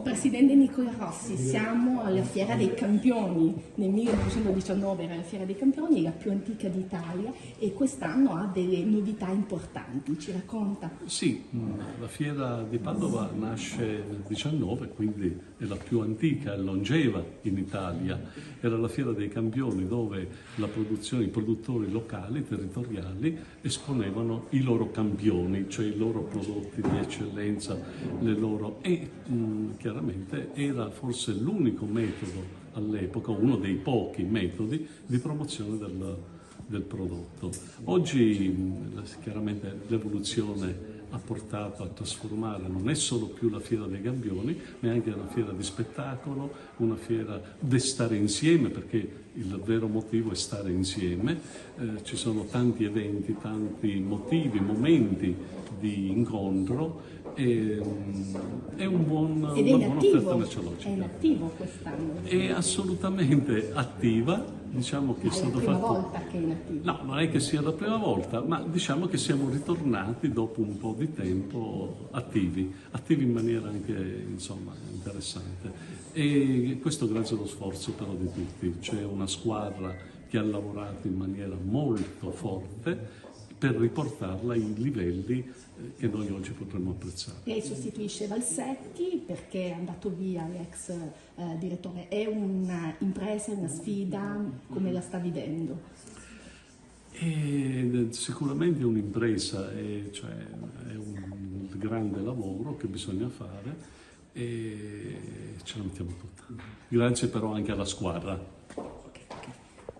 Presidente Nicola Rossi, siamo alla Fiera dei Campioni. Nel 1919 era la Fiera dei Campioni, la più antica d'Italia, e quest'anno ha delle novità importanti. Ci racconta? Sì, la Fiera di Padova nasce nel 19, quindi è la più antica e longeva in Italia. Era la Fiera dei Campioni, dove la produzione, i produttori locali, territoriali, esponevano i loro campioni, cioè i loro prodotti di eccellenza, le loro... E chiaramente era forse l'unico metodo all'epoca, uno dei pochi metodi di promozione del prodotto. Oggi chiaramente l'evoluzione ha portato a trasformare, non è solo più la Fiera dei Campioni, ma è anche una fiera di spettacolo, una fiera di stare insieme, perché il vero motivo è stare insieme. Ci sono tanti eventi, tanti motivi, momenti di incontro, e è una buona offerta merceologica. È inattivo quest'anno? È assolutamente attiva. Diciamo che è la prima volta che è inattivo? No, non è che sia la prima volta, ma diciamo che siamo ritornati dopo un po' di tempo attivi in maniera anche, insomma, interessante. E questo grazie allo sforzo però di tutti. C'è una squadra che ha lavorato in maniera molto forte per riportarla ai livelli che noi oggi potremmo apprezzare. Lei sostituisce Valsetti perché è andato via l'ex direttore. È un'impresa, una sfida, come la sta vivendo? Sicuramente è un'impresa, cioè è un grande lavoro che bisogna fare e ce la mettiamo tutta. Grazie però anche alla squadra.